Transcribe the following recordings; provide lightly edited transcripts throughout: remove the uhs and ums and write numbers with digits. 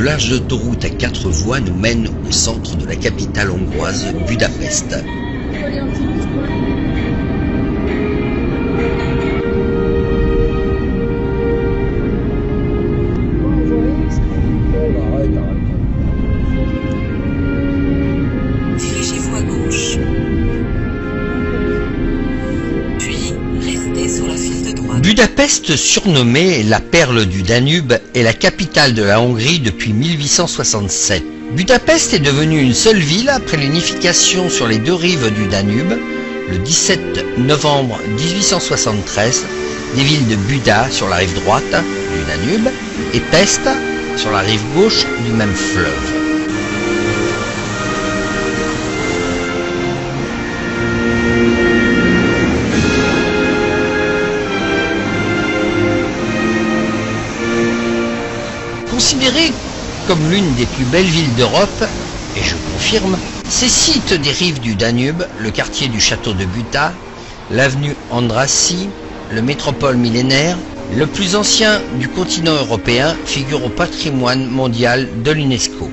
large d'autoroute à 4 voies nous mène au centre de la capitale hongroise, Budapest. Dirigez-vous à gauche. Puis, restez sur la file de droite. Budapest, surnommée la perle du Danube, est la capitale de la Hongrie depuis 1867. Budapest est devenue une seule ville après l'unification sur les deux rives du Danube, le 17 novembre 1873, des villes de Buda sur la rive droite du Danube et Pest sur la rive gauche du même fleuve. Considérée comme l'une des plus belles villes d'Europe, et je confirme, ces sites des rives du Danube, le quartier du château de Buda, l'avenue Andrassy, le métropole millénaire, le plus ancien du continent européen, figurent au patrimoine mondial de l'UNESCO.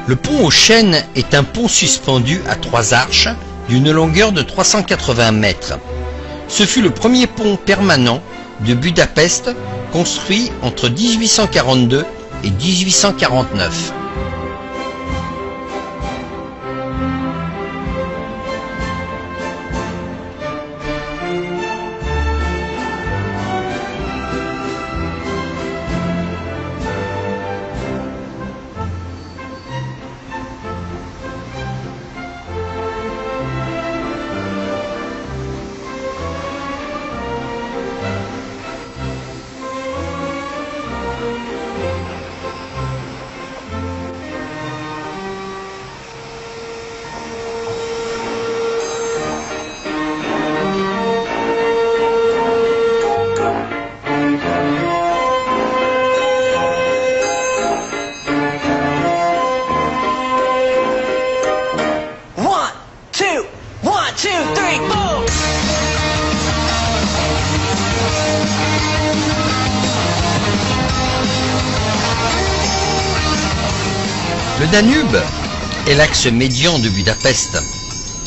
Le pont aux Chênes est un pont suspendu à 3 arches d'une longueur de 380 mètres. Ce fut le premier pont permanent de Budapest construit entre 1842 et 1849. Le Danube est l'axe médian de Budapest.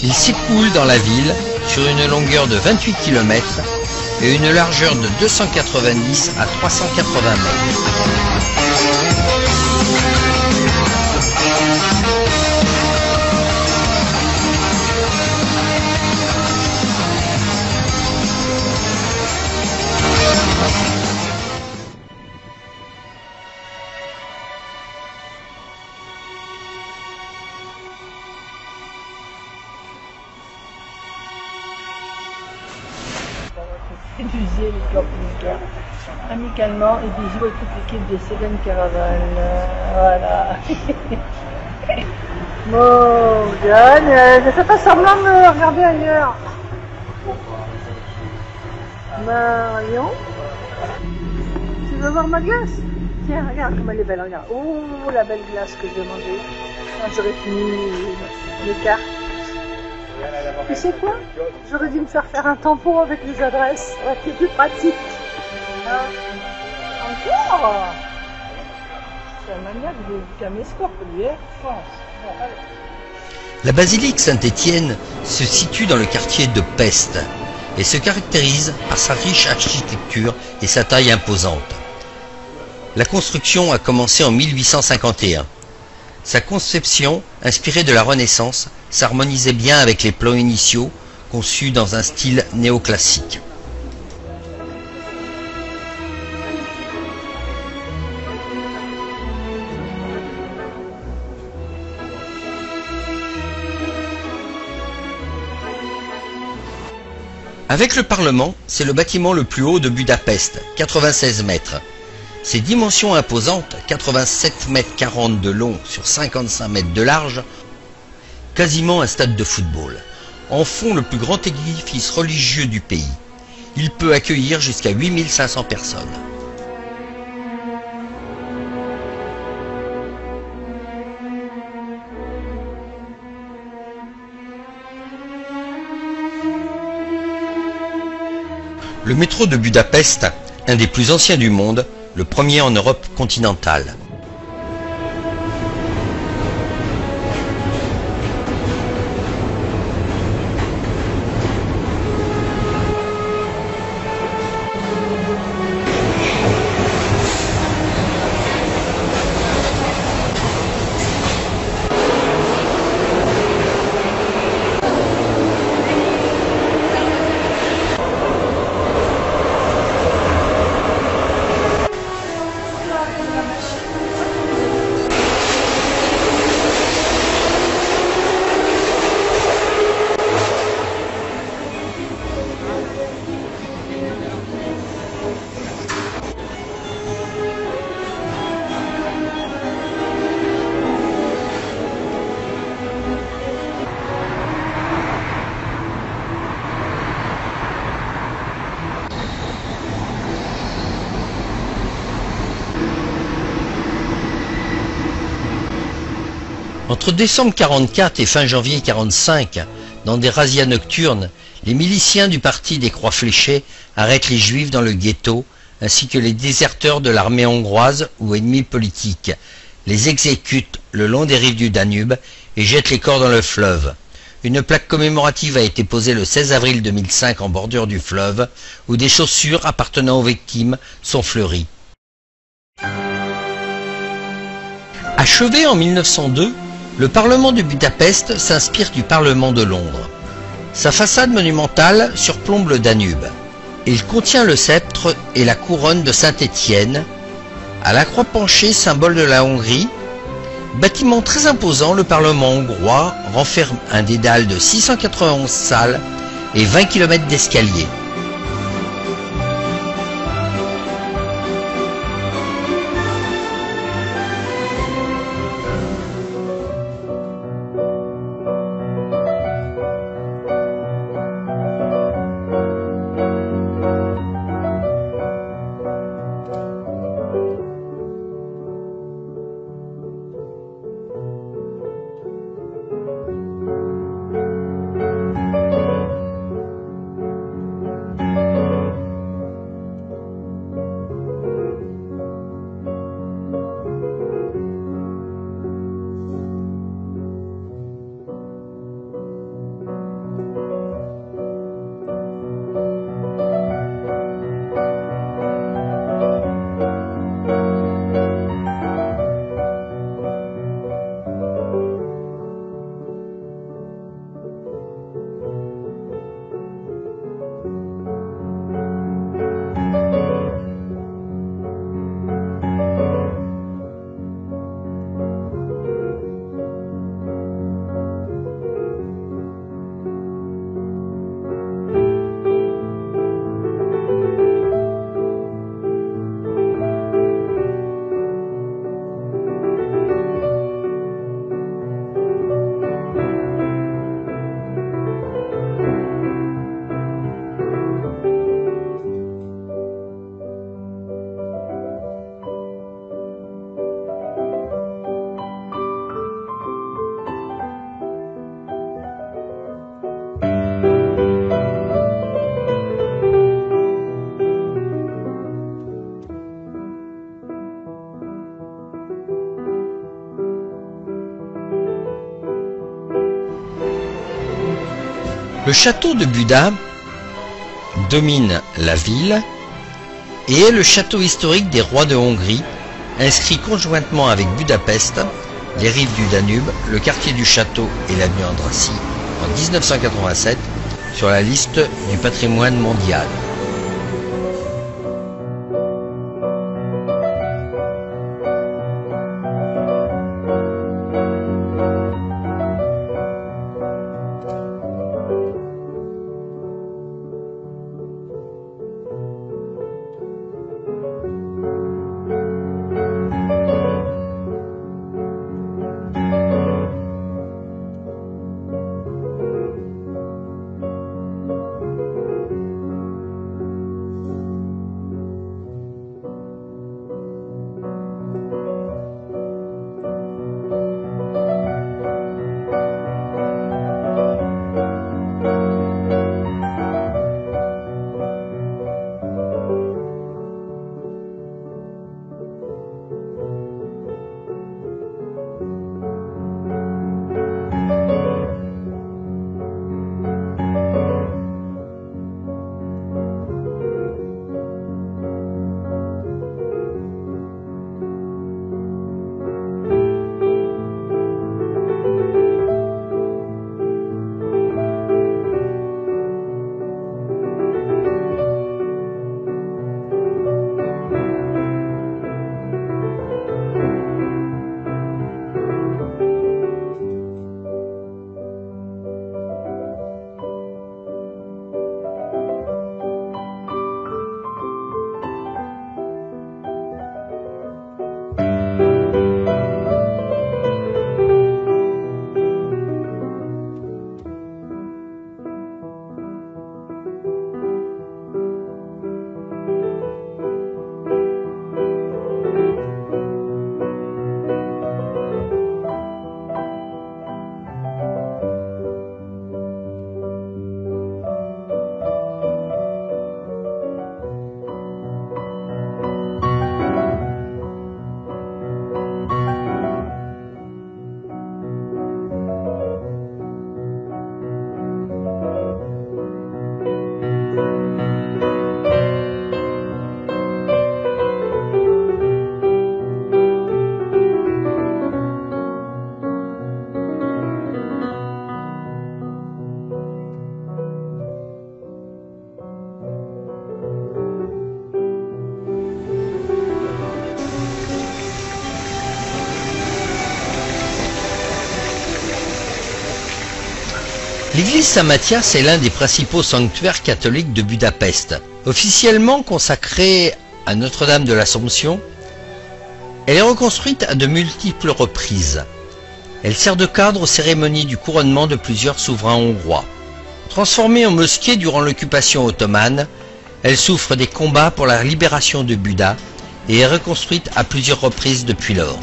Il s'écoule dans la ville sur une longueur de 28 km et une largeur de 290 à 380 mètres. Étudier les camping-cars amicalement et bisous à toute l'équipe de Seven Caravan. Voilà. Bon, Diane, ne fais pas semblant de me regarder ailleurs. Marion, tu veux voir ma glace? Tiens, regarde comme elle est belle, regarde. Oh, la belle glace que j'ai mangée. Quand j'aurais fini les cartes. Tu sais quoi? J'aurais dû me faire un tampon avec les adresses. Ça aurait été plus pratique. Hein? Encore? C'est un maniaque de caméscope, lui, hein? Je pense. Bon, allez. La basilique Saint-Étienne se situe dans le quartier de Pest et se caractérise par sa riche architecture et sa taille imposante. La construction a commencé en 1851. Sa conception, inspirée de la Renaissance, s'harmonisait bien avec les plans initiaux conçus dans un style néoclassique. Avec le Parlement, c'est le bâtiment le plus haut de Budapest, 96 mètres. Ses dimensions imposantes, 87 mètres 40 de long sur 55 mètres de large, quasiment un stade de football, en font le plus grand édifice religieux du pays. Il peut accueillir jusqu'à 8500 personnes. Le métro de Budapest, un des plus anciens du monde, le premier en Europe continentale. Entre décembre 44 et fin janvier 45, dans des razzias nocturnes, les miliciens du parti des Croix Fléchées arrêtent les Juifs dans le ghetto, ainsi que les déserteurs de l'armée hongroise ou ennemis politiques, les exécutent le long des rives du Danube et jettent les corps dans le fleuve. Une plaque commémorative a été posée le 16 avril 2005 en bordure du fleuve, où des chaussures appartenant aux victimes sont fleuries. Achevé en 1902, le Parlement de Budapest s'inspire du Parlement de Londres. Sa façade monumentale surplombe le Danube. Il contient le sceptre et la couronne de Saint-Étienne, à la croix penchée, symbole de la Hongrie. Bâtiment très imposant, le Parlement hongrois renferme un dédale de 691 salles et 20 km d'escalier. Le château de Buda domine la ville et est le château historique des rois de Hongrie, inscrit conjointement avec Budapest, les rives du Danube, le quartier du château et l'avenue Andrassy en 1987 sur la liste du patrimoine mondial. L'église Saint-Matthias est l'un des principaux sanctuaires catholiques de Budapest. Officiellement consacrée à Notre-Dame de l'Assomption, elle est reconstruite à de multiples reprises. Elle sert de cadre aux cérémonies du couronnement de plusieurs souverains hongrois. Transformée en mosquée durant l'occupation ottomane, elle souffre des combats pour la libération de Buda et est reconstruite à plusieurs reprises depuis lors.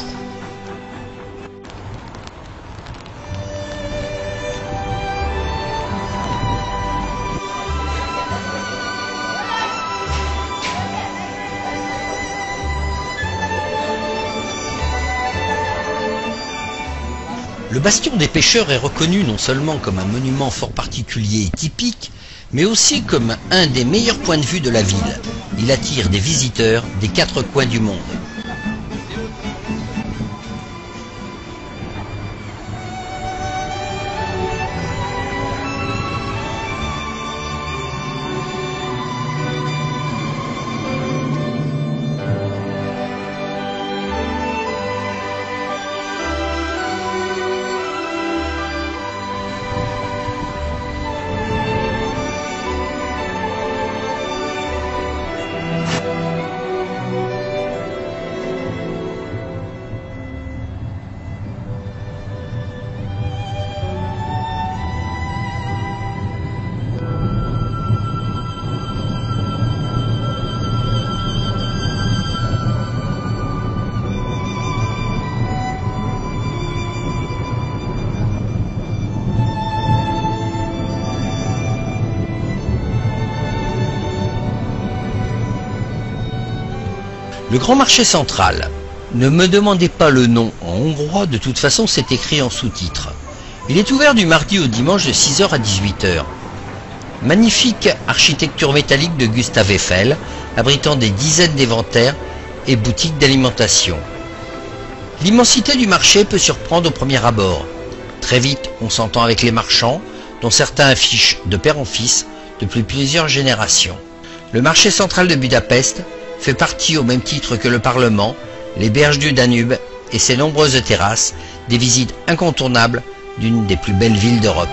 Le bastion des pêcheurs est reconnu non seulement comme un monument fort particulier et typique, mais aussi comme un des meilleurs points de vue de la ville. Il attire des visiteurs des 4 coins du monde. Le grand marché central. Ne me demandez pas le nom en hongrois, de toute façon c'est écrit en sous-titres. Il est ouvert du mardi au dimanche de 6h à 18h. Magnifique architecture métallique de Gustave Eiffel, abritant des dizaines d'inventaires et boutiques d'alimentation. L'immensité du marché peut surprendre au premier abord. Très vite, on s'entend avec les marchands, dont certains affichent de père en fils depuis plusieurs générations. Le marché central de Budapest fait partie, au même titre que le Parlement, les berges du Danube et ses nombreuses terrasses, des visites incontournables d'une des plus belles villes d'Europe.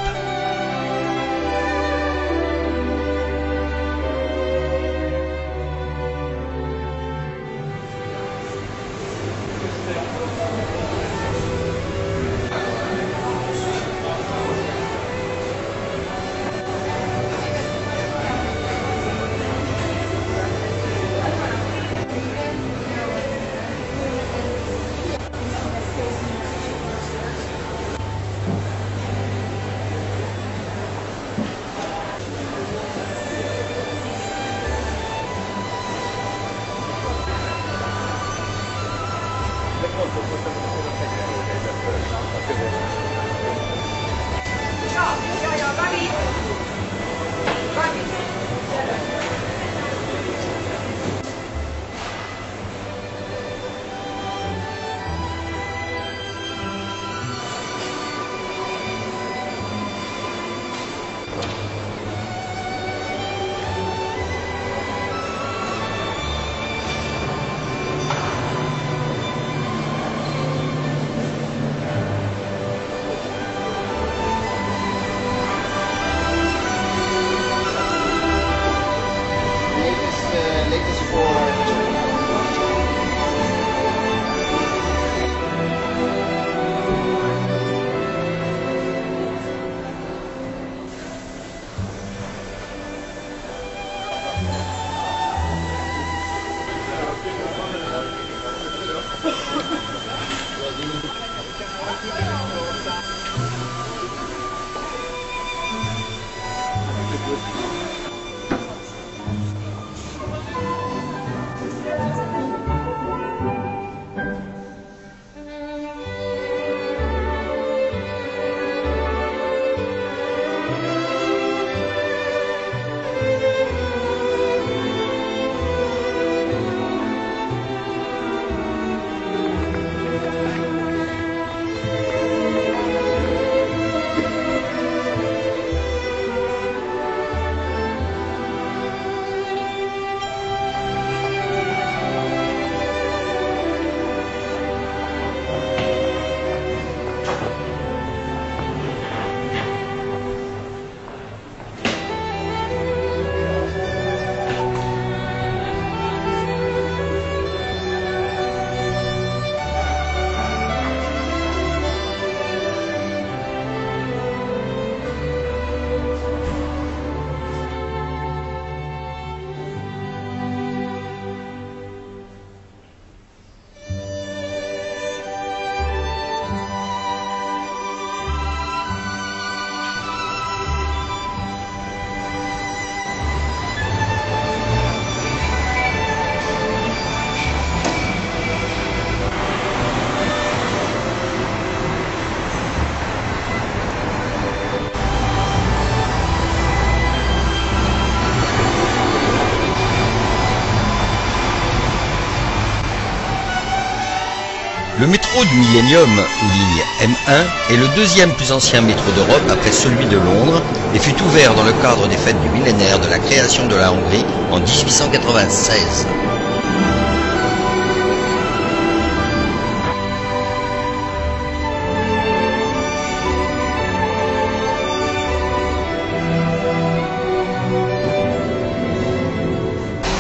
Le métro du Millennium, ou ligne M1, est le deuxième plus ancien métro d'Europe après celui de Londres et fut ouvert dans le cadre des fêtes du millénaire de la création de la Hongrie en 1896.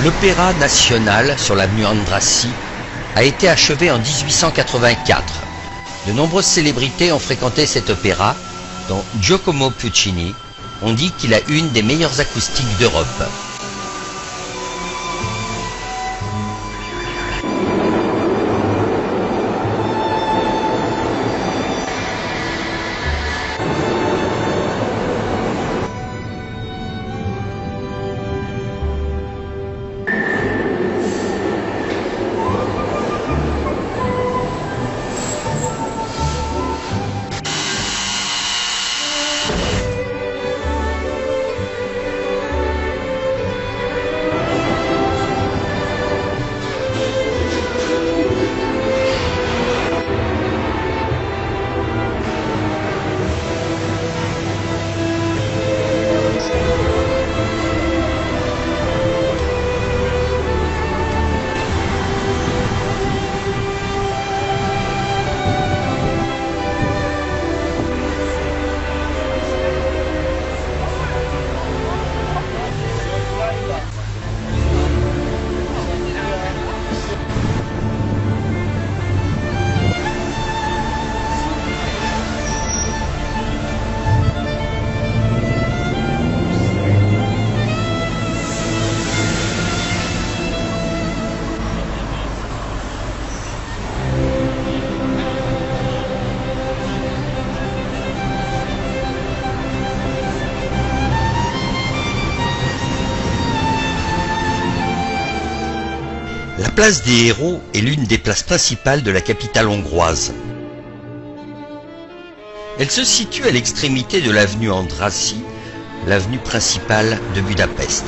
L'Opéra national sur l'avenue Andrassy a été achevé en 1884. De nombreuses célébrités ont fréquenté cet opéra, dont Giacomo Puccini. On dit qu'il a une des meilleures acoustiques d'Europe. La place des Héros est l'une des places principales de la capitale hongroise. Elle se situe à l'extrémité de l'avenue Andrassy, l'avenue principale de Budapest.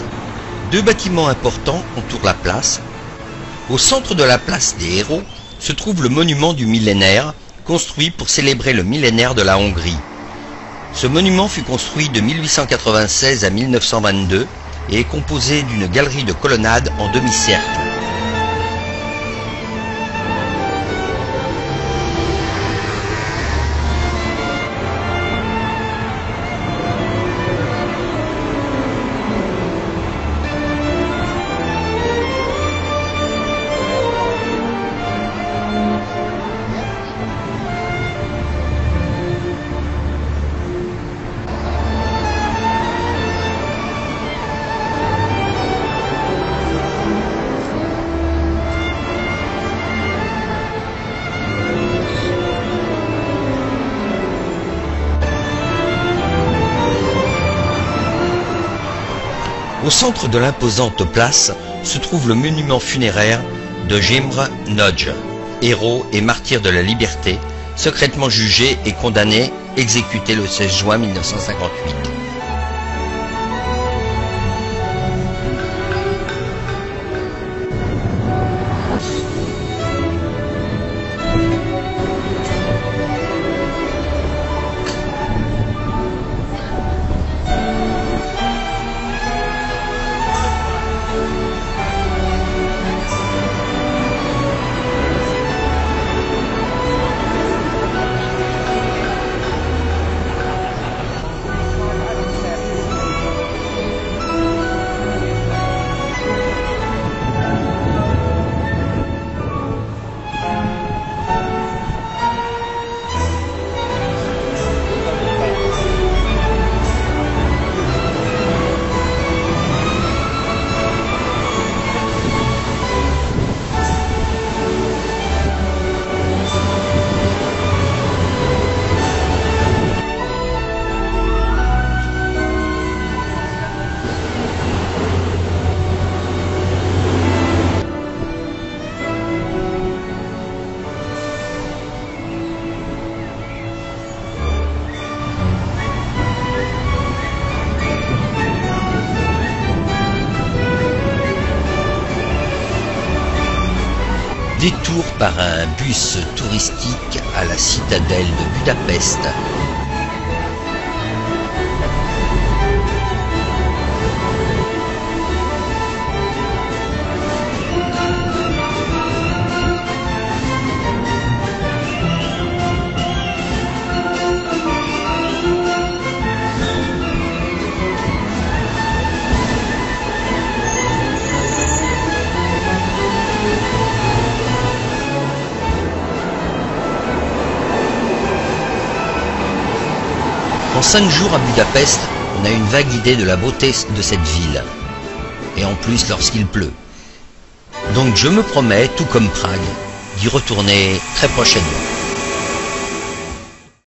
Deux bâtiments importants entourent la place. Au centre de la place des Héros se trouve le monument du millénaire, construit pour célébrer le millénaire de la Hongrie. Ce monument fut construit de 1896 à 1922 et est composé d'une galerie de colonnades en demi-cercle. Au centre de l'imposante place se trouve le monument funéraire de Jimre Nagy, héros et martyr de la liberté, secrètement jugé et condamné, exécuté le 16 juin 1958. retour par un bus touristique à la citadelle de Budapest. En 5 jours à Budapest, on a une vague idée de la beauté de cette ville. Et en plus lorsqu'il pleut. Donc je me promets, tout comme Prague, d'y retourner très prochainement.